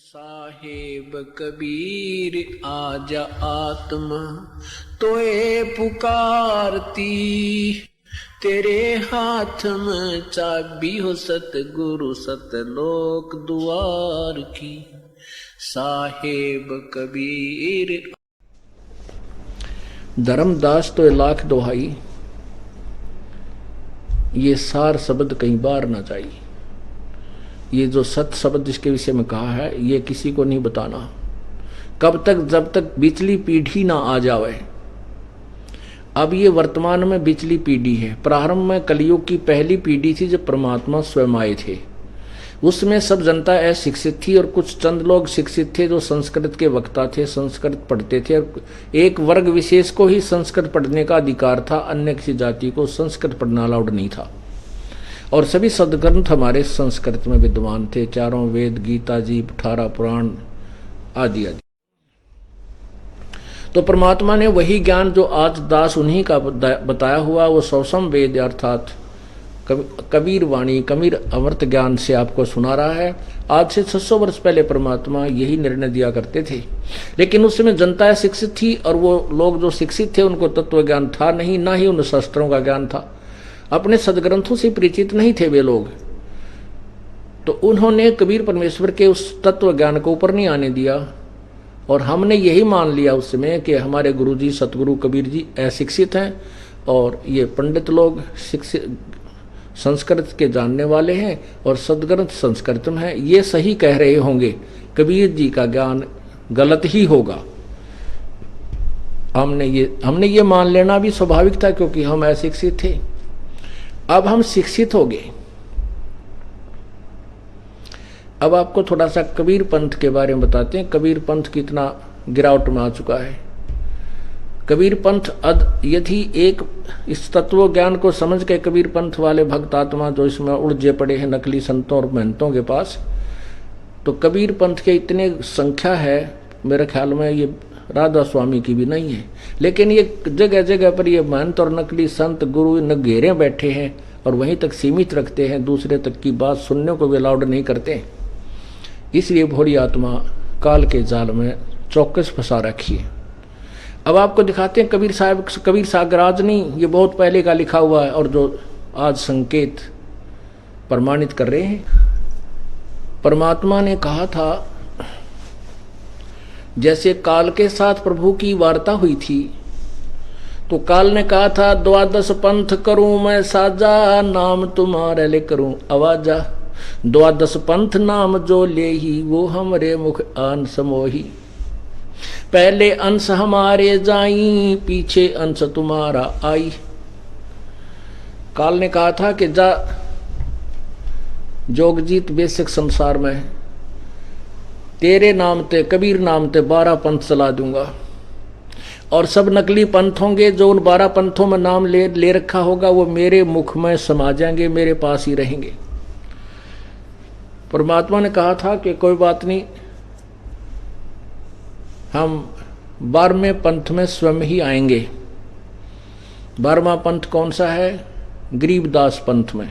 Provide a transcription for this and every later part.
साहेब कबीर आजा आत्मा तोए पुकारती, तेरे हाथ में चाबी हो सतगुरु सतलोक द्वार की। साहेब कबीर। धर्मदास तो लाख दोहाई, ये सार शब्द कहीं बार ना चाहिए। ये जो सत शब्द जिसके विषय में कहा है, ये किसी को नहीं बताना कब तक, जब तक बिचली पीढ़ी ना आ जावे। अब ये वर्तमान में बिचली पीढ़ी है। प्रारंभ में कलयुग की पहली पीढ़ी थी जब परमात्मा स्वयं आए थे। उसमें सब जनता अशिक्षित थी और कुछ चंद लोग शिक्षित थे जो संस्कृत के वक्ता थे, संस्कृत पढ़ते थे। और एक वर्ग विशेष को ही संस्कृत पढ़ने का अधिकार था, अन्य किसी जाति को संस्कृत पढ़ना अलाउड नहीं था। और सभी सदग्रंथ हमारे संस्कृत में विद्वान थे, चारों वेद, गीता जी, 18 पुराण आदि आदि। तो परमात्मा ने वही ज्ञान जो आज दास उन्हीं का बताया हुआ, वो सौसम वेद अर्थात कबीर वाणी, कबीर अमृत ज्ञान से आपको सुना रहा है। आज से 600 वर्ष पहले परमात्मा यही निर्णय दिया करते थे, लेकिन उस समय जनता शिक्षित थी और वो लोग जो शिक्षित थे उनको तत्व ज्ञान था नहीं, ना ही उन शास्त्रों का ज्ञान था। अपने सदग्रंथों से परिचित नहीं थे वे लोग। तो उन्होंने कबीर परमेश्वर के उस तत्व ज्ञान को ऊपर नहीं आने दिया। और हमने यही मान लिया उस समय कि हमारे गुरुजी सतगुरु कबीर जी अशिक्षित हैं और ये पंडित लोग शिक्षित संस्कृत के जानने वाले हैं और सदग्रंथ संस्कृत में है, ये सही कह रहे होंगे, कबीर जी का ज्ञान गलत ही होगा। हमने ये मान लेना भी स्वाभाविक था क्योंकि हम अशिक्षित थे। अब हम शिक्षित हो गए। अब आपको थोड़ा सा कबीर पंथ के बारे में बताते हैं। कबीर पंथ कितना गिरावट में आ चुका है। कबीर पंथ यदि एक इस तत्व ज्ञान को समझ के कबीर पंथ वाले भक्त आत्मा जो इसमें उलझे पड़े हैं नकली संतों और महंतों के पास, तो कबीर पंथ के इतने संख्या है, मेरे ख्याल में ये राधा स्वामी की भी नहीं है। लेकिन ये जगह जगह पर ये महंत और नकली संत गुरु न घेरे बैठे हैं और वहीं तक सीमित रखते हैं, दूसरे तक की बात सुनने को भी अलाउड नहीं करते। इसलिए भोली आत्मा काल के जाल में चौकस फंसा रखी है। अब आपको दिखाते हैं कबीर साहब, कबीर सागर आज नहीं, ये बहुत पहले का लिखा हुआ है और जो आज संकेत प्रमाणित कर रहे हैं। परमात्मा ने कहा था, जैसे काल के साथ प्रभु की वार्ता हुई थी तो काल ने कहा था, 12 पंथ करूं मैं साजा, नाम तुम्हारे ले करूं आवाजा। 12 पंथ नाम जो ले ही, वो हमरे मुख आन समोही। पहले अंश हमारे जाई, पीछे अंश तुम्हारा आई। काल ने कहा था कि जा जोगजीत बेसिक संसार में तेरे नाम ते, कबीर नाम ते 12 पंथ चला दूंगा और सब नकली पंथ होंगे। जो उन 12 पंथों में नाम ले रखा होगा वो मेरे मुख में समा जाएंगे, मेरे पास ही रहेंगे। परमात्मा ने कहा था कि कोई बात नहीं, हम 12वें पंथ में स्वयं ही आएंगे। 12वां पंथ कौन सा है? गरीबदास पंथ में।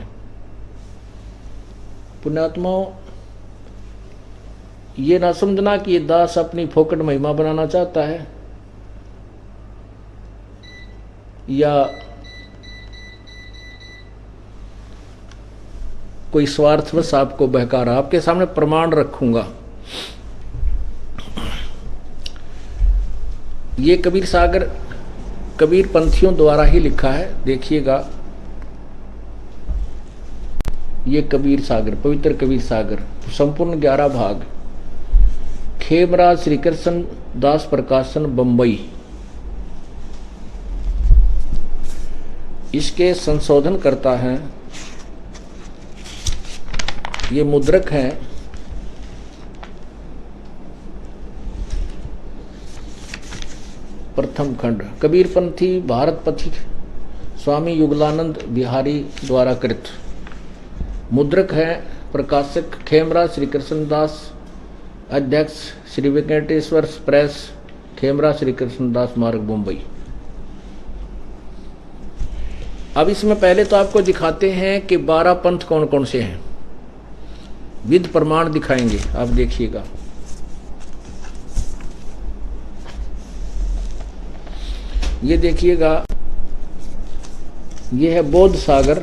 पुण्यात्माओं, ये ना समझना कि ये दास अपनी फोकट महिमा बनाना चाहता है या कोई स्वार्थवश आपको बहका रहा। आपके सामने प्रमाण रखूंगा। ये कबीर सागर कबीर पंथियों द्वारा ही लिखा है, देखिएगा। ये कबीर सागर, पवित्र कबीर सागर, संपूर्ण 11 भाग, खेमराज श्री कृष्ण दास प्रकाशन, बंबई। इसके संशोधन करता है, ये मुद्रक है प्रथम खंड, कबीरपंथी भारत पथिक स्वामी युगलानंद बिहारी द्वारा कृत। मुद्रक है प्रकाशक खेमराज श्री कृष्णदास, अध्यक्ष श्री वेंकटेश्वर प्रेस, खेमराज श्री कृष्णदास मार्ग, मुंबई। अब इसमें पहले तो आपको दिखाते हैं कि 12 पंथ कौन कौन से हैं, विद प्रमाण दिखाएंगे। आप देखिएगा, ये देखिएगा, ये है बोध सागर।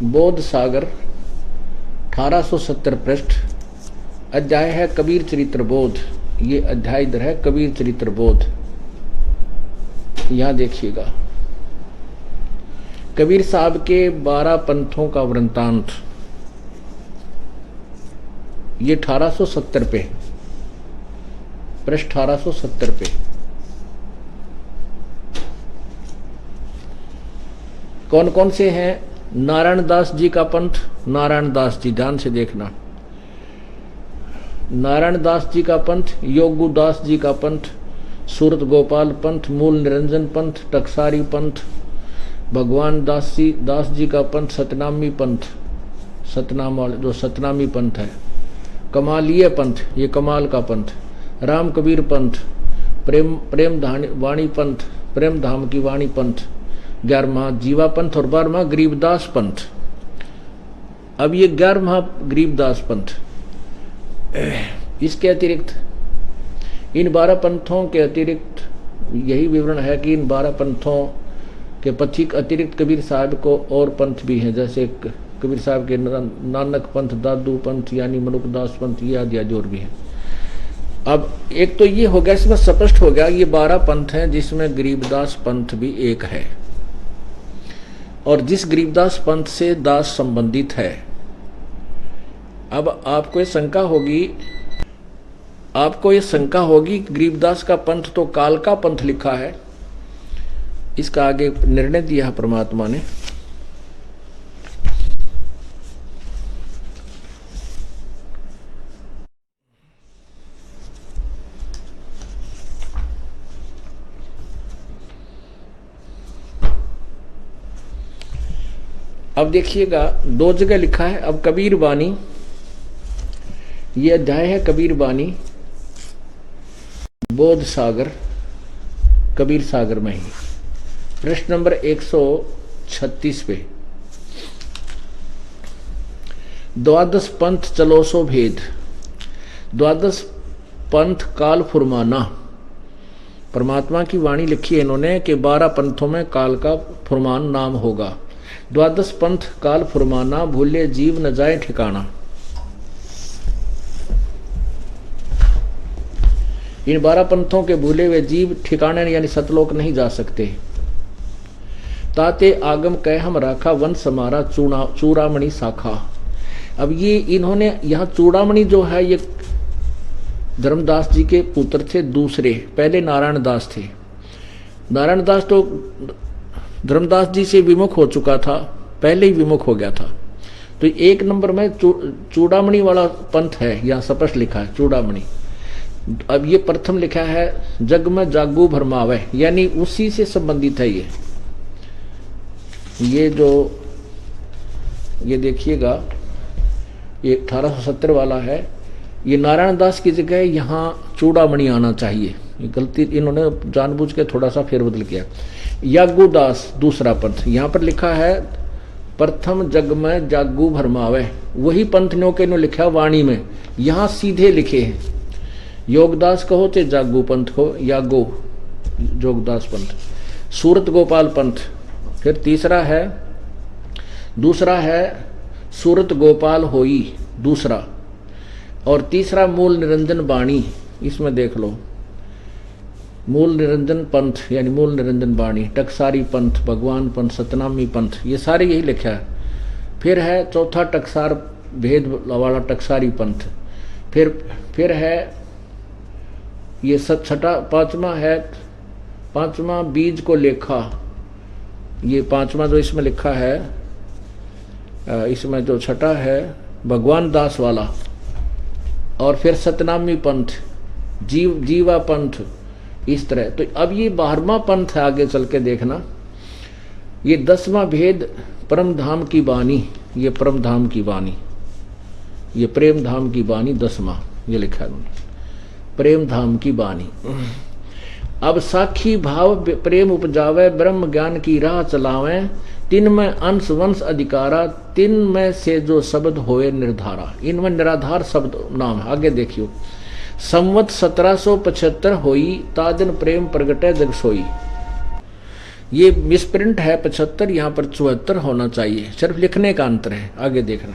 बोध सागर 1870 पृष्ठ। अध्याय है कबीर चरित्र बोध। ये अध्याय इधर है कबीर चरित्र बोध। यहां देखिएगा कबीर साहब के 12 पंथों का वृंतांत। ये 1870 पे, पृष्ठ 1870 पे। कौन कौन से हैं? नारायण दास जी का पंथ। नारायण दास जी, ध्यान से देखना, नारायण दास जी का पंथ, योगू दास जी का पंथ, सूरत गोपाल पंथ, मूल निरंजन पंथ, टकसारी पंथ, भगवान दास जी का पंथ, सतनामी पंथ, सतनाम वाले जो सतनामी पंथ है, कमालिय पंथ, ये कमाल का पंथ, राम कबीर पंथ, प्रेम वाणी पंथ, प्रेम धाम की वाणी पंथ, 11वां जीवा पंथ और 12वां गरीबदास पंथ। अब ये 11वां गरीबदास पंथ, इसके अतिरिक्त इन 12 पंथों के अतिरिक्त यही विवरण है कि इन 12 पंथों के पथिक अतिरिक्त कबीर साहब को और पंथ भी हैं, जैसे कबीर साहब के नानक पंथ, दादू पंथ यानी मनुकदास पंथ, ये आदि और भी हैं। अब एक तो ये हो गया, इसमें स्पष्ट हो गया ये 12 पंथ हैं जिसमें गरीबदास पंथ भी एक है, और जिस गरीबदास पंथ से दास संबंधित है। अब आपको ये शंका होगी गरीबदास का पंथ तो काल का पंथ लिखा है, इसका आगे निर्णय दिया है परमात्मा ने। अब देखिएगा 2 जगह लिखा है। अब कबीर बानी, ये अध्याय है कबीर बानी बोध सागर, कबीर सागर में ही, प्रश्न नंबर 136 पे। 12 पंथ चलो सो भेद। 12 पंथ काल फुरमाना, परमात्मा की वाणी लिखी है इन्होंने कि 12 पंथों में काल का फुरमान नाम होगा। 12 पंथ काल फुरमाना, भूले जीव न जाए ठिकाना। इन 12 पंथों के भूले हुए जीव ठिकाने यानी सतलोक नहीं जा सकते। ताते आगम कह हम राखा, वंश हमारा चूड़ामणि शाखा। अब ये इन्होंने यहाँ चूड़ामणि जो है ये धर्मदास जी के पुत्र थे दूसरे, पहले नारायण दास थे। नारायण दास तो धर्मदास जी से विमुख हो चुका था, पहले ही विमुख हो गया था। तो 1 नंबर में चूड़ामणि वाला पंथ है, यहाँ स्पष्ट लिखा है चूड़ामणि। अब ये प्रथम लिखा है जग में जागू भरमावे, यानी उसी से संबंधित है ये जो ये देखिएगा ये 1870 वाला है। ये नारायण दास की जगह यहाँ चूड़ामणि आना चाहिए, ये गलती इन्होंने जानबूझ के थोड़ा सा फेरबदल किया। यागू दास दूसरा पंथ, यहाँ पर लिखा है प्रथम जग में जागू भरमावे, वही पंथ नो के नो लिखा वाणी में, यहाँ सीधे लिखे हैं योगदास कहो चाहे जागू पंथ हो, यागो जोगदास पंथ। सूरत गोपाल पंथ, फिर दूसरा है सूरत गोपाल होई दूसरा, और तीसरा मूल निरंजन बाणी। इसमें देख लो मूल निरंजन पंथ यानी मूल निरंजन बाणी, टकसारी पंथ, भगवान पंथ, सतनामी पंथ, ये सारे यही लिखा है। फिर है चौथा टकसार भेद वाला टकसारी पंथ। फिर है ये छठा, पांचवा बीज को लेखा, ये 5वां जो इसमें लिखा है, इसमें जो छठा है भगवान दास वाला, और फिर सतनामी पंथ, जीवा पंथ, इस तरह। तो अब ये 12वां पंथ है, आगे चल के देखना। ये 10वां भेद परम धाम की बानी, ये परम धाम की बानी, ये प्रेम धाम की बानी 10वां, ये लिखा है उन्होंने प्रेम धाम की बानी। अब साखी भाव प्रेम उपजावे, ब्रह्म ज्ञान की राह चलावे, तिन में अंश वंश अधिकारा, तिन में से जो शब्द होए निर्धारा। इनमें निराधार शब्द नाम है, आगे देखियो। संवत 1775 होई ता दिन प्रेम प्रगटे जग सोई। ये मिसप्रिंट है 75, यहाँ पर 74 होना चाहिए, सिर्फ लिखने का अंतर है। आगे देखना,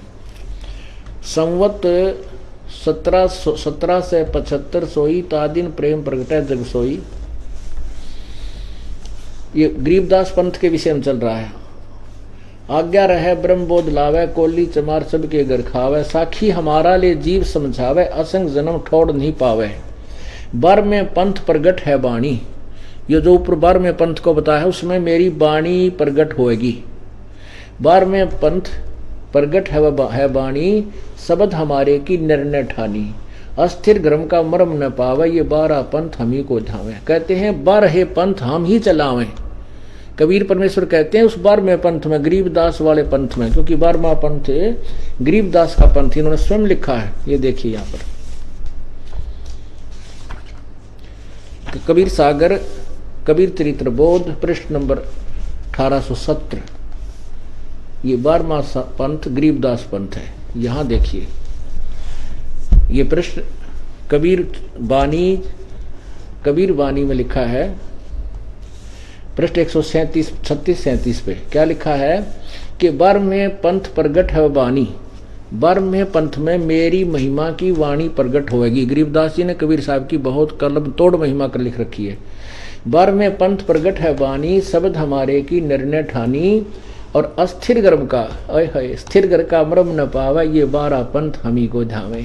संवत 1775 सोई ता दिन प्रेम प्रगटे जग सोई। ये गरीबदास पंथ के विषय में चल रहा है। आज्ञा रहे ब्रह्म बोध लावे, कोली चमार सबके घर खावे, साखी हमारा ले जीव समझावे, असंग जन्म ठोड़ नहीं पावे। बर में पंथ प्रगट है बाणी, ये जो ऊपर बार में पंथ को बताया है उसमें मेरी बाणी प्रगट होएगी। बार में पंथ प्रगट है बाणी, शब्द हमारे की निर्णय ठानी, अस्थिर ग्रम का मर्म न पावे, ये 12 पंथ हम ही को धावे। कहते हैं 12 पंथ हम ही चलावें। कबीर परमेश्वर कहते हैं उस 12वें पंथ में, गरीबदास वाले पंथ में, क्योंकि 12वां पंथ गरीबदास का पंथ इन्होंने स्वयं लिखा है। ये देखिए यहाँ पर कबीर सागर कबीर चरित्र बोध पृष्ठ नंबर 1870, ये 12वां पंथ गरीबदास पंथ है। यहाँ देखिए ये पृष्ठ कबीर वाणी में लिखा है, पृष्ठ 137 पे क्या लिखा है कि 12वें पंथ प्रगट है वाणी, 12वें पंथ में मेरी महिमा की वाणी प्रगट होएगी। गरीबदास जी ने कबीर साहब की बहुत कलम तोड़ महिमा कर लिख रखी है। 12वें पंथ प्रगट है वाणी, शब्द हमारे की निर्णय ठानी, और अस्थिर गर्म का स्थिर घर का मरम न पावे, ये 12 पंथ हम ही को धावे।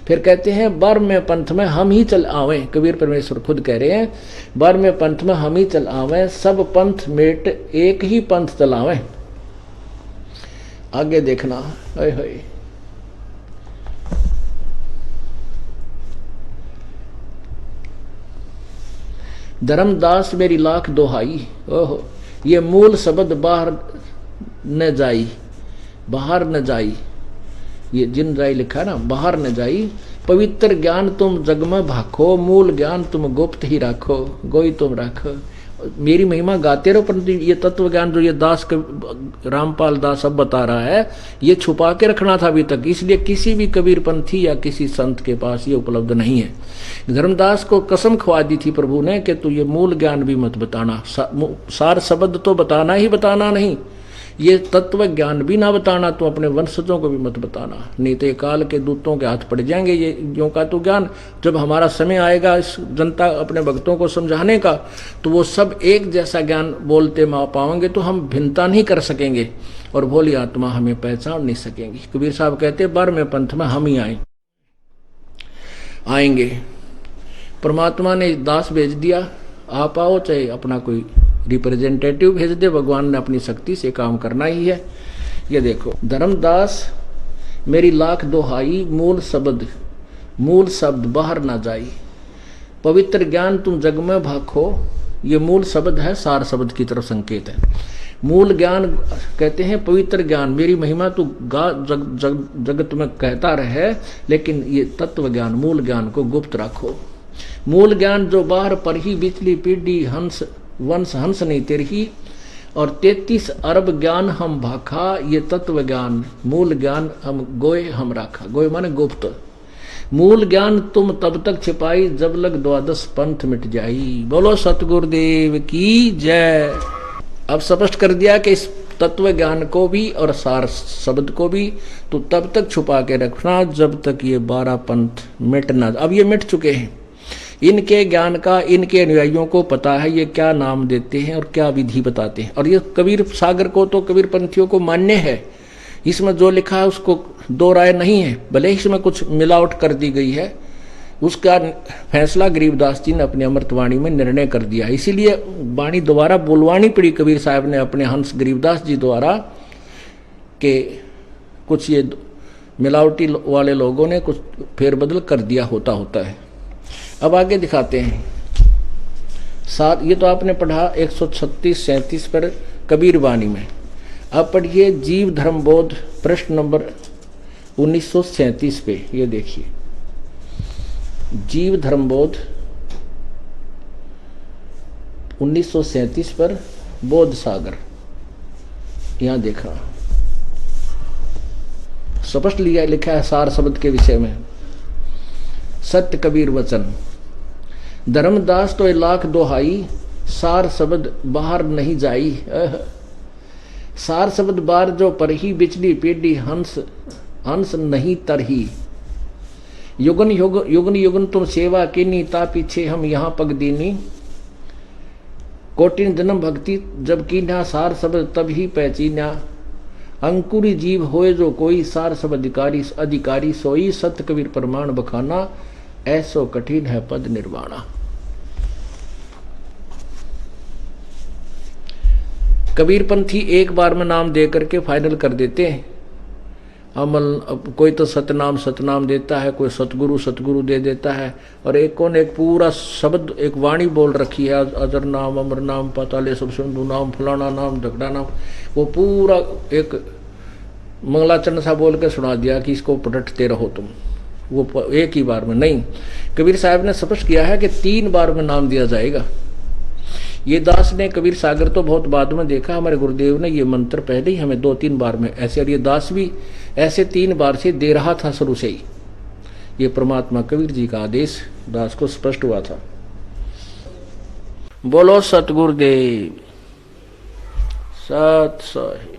फिर कहते हैं 12वें पंथ में हम ही चल आवे। कबीर परमेश्वर खुद कह रहे हैं 12वें पंथ में हम ही चल आवे, सब पंथ मेट एक ही पंथ चलावे। आगे देखना, धर्मदास मेरी लाख दोहाई, ओहो ये मूल शब्द बाहर न जाई, बाहर न जाई, ये जिन जाई लिखा है ना, बाहर न जाई। पवित्र ज्ञान तुम जग में भाखो, मूल ज्ञान तुम गुप्त ही राखो, गोई तुम राखो। मेरी महिमा गाते रहो, परंतु ये तत्व ज्ञान जो ये दास रामपाल दास अब बता रहा है, ये छुपा के रखना था अभी तक, इसलिए किसी भी कबीर पंथी या किसी संत के पास ये उपलब्ध नहीं है। धर्मदास को कसम खवा दी थी प्रभु ने कि तू ये मूल ज्ञान भी मत बताना, सार शब्द तो बताना ही बताना नहीं, ये तत्व ज्ञान भी ना बताना, तो अपने वंशजों को भी मत बताना, नहीं तो ये काल के दूतों के हाथ पड़ जाएंगे ये यों का तो ज्ञान। जब हमारा समय आएगा इस जनता अपने भक्तों को समझाने का, तो वो सब एक जैसा ज्ञान बोलते पाएंगे, तो हम भिन्नता नहीं कर सकेंगे और भोली आत्मा हमें पहचान नहीं सकेंगी। कबीर साहब कहते 12वें पंथ में हम ही आएंगे। परमात्मा ने दास भेज दिया, आप आओ, चाहे अपना कोई रिप्रेजेंटेटिव भेज दे, भगवान ने अपनी शक्ति से काम करना ही है। ये देखो, धर्मदास मेरी लाख दोहाई, मूल शब्द बाहर ना जाई, पवित्र ज्ञान तुम जग में भाखो, ये मूल शब्द है, सार शब्द की तरफ संकेत है। मूल ज्ञान कहते हैं पवित्र ज्ञान, मेरी महिमा तू जगत में कहता रहे, लेकिन ये तत्व ज्ञान मूल ज्ञान को गुप्त रखो। मूल ज्ञान जो बाहर पर ही बिचली पीढ़ी वंश हंस नहीं तेरही, और 33 अरब ज्ञान हम भाखा, ये तत्व ज्ञान मूल ज्ञान हम गोए हम राखा। गोए माने गुप्त। मूल ज्ञान तुम तब तक छिपाई, जब लग 12 पंथ मिट जाई। बोलो सतगुरुदेव की जय। अब स्पष्ट कर दिया कि इस तत्व ज्ञान को भी और सार शब्द को भी तो तब तक छुपा के रखना जब तक ये 12 पंथ मिट ना। अब ये मिट चुके हैं, इनके ज्ञान का इनके अनुयायियों को पता है ये क्या नाम देते हैं और क्या विधि बताते हैं। और ये कबीर सागर को तो कबीर पंथियों को मान्य है, इसमें जो लिखा है उसको दो राय नहीं है, भले ही इसमें कुछ मिलावट कर दी गई है, उसका फैसला गरीबदास जी ने अपनी अमृतवाणी में निर्णय कर दिया। इसीलिए वाणी दोबारा बोलवानी पड़ी कबीर साहब ने अपने हंस गरीबदास जी द्वारा, के कुछ ये मिलावटी वाले लोगों ने कुछ फेरबदल कर दिया होता है। अब आगे दिखाते हैं साथ, ये तो आपने पढ़ा 136-37 पर कबीर वाणी में। अब पढ़िए जीव धर्मबोध प्रश्न नंबर 1937 पे, ये देखिए जीव धर्मबोध 1937 पर बोध सागर। यहां देखा स्पष्ट लिखा है सार शब्द के विषय में। सत्य कबीर वचन। धर्मदास तो लाख दोहाई, सार शब्द बाहर नहीं जाई। सार शब्द बार जो परही, बिचली पेडी हंस हंस नहीं तरही। युगन युगन युगन तुम सेवा कीनी, ता पीछे हम यहाँ पग दीनी। कोटिन जन्म भक्ति जब कीन्या, सार शब्द तब ही पहचीन्या। अंकुरी जीव होए जो कोई, सार सब अधिकारी अधिकारी सोई। सत्य कबीर प्रमाण बखाना, ऐसो कठिन है पद निर्वाणा। कबीरपंथी एक बार में नाम दे करके फाइनल कर देते हैं अमल। कोई तो सतनाम देता है, कोई सतगुरु दे देता है, और एक कौन एक पूरा शब्द एक वाणी बोल रखी है, अजर नाम, अमर नाम, पाताले सब सिंधु नाम, फलाना नाम, झगड़ा नाम, वो पूरा एक मंगलाचरण सा बोल के सुना दिया कि इसको पलटते रहो तुम। वो एक ही बार में नहीं, कबीर साहब ने स्पष्ट किया है कि 3 बार में नाम दिया जाएगा। ये दास ने कबीर सागर तो बहुत बाद में देखा, हमारे गुरुदेव ने ये मंत्र पहले ही हमें 2-3 बार में ऐसे, और ये दास भी ऐसे 3 बार से दे रहा था शुरू से ही। ये परमात्मा कबीर जी का आदेश दास को स्पष्ट हुआ था। बोलो सतगुरुदेव सत सही।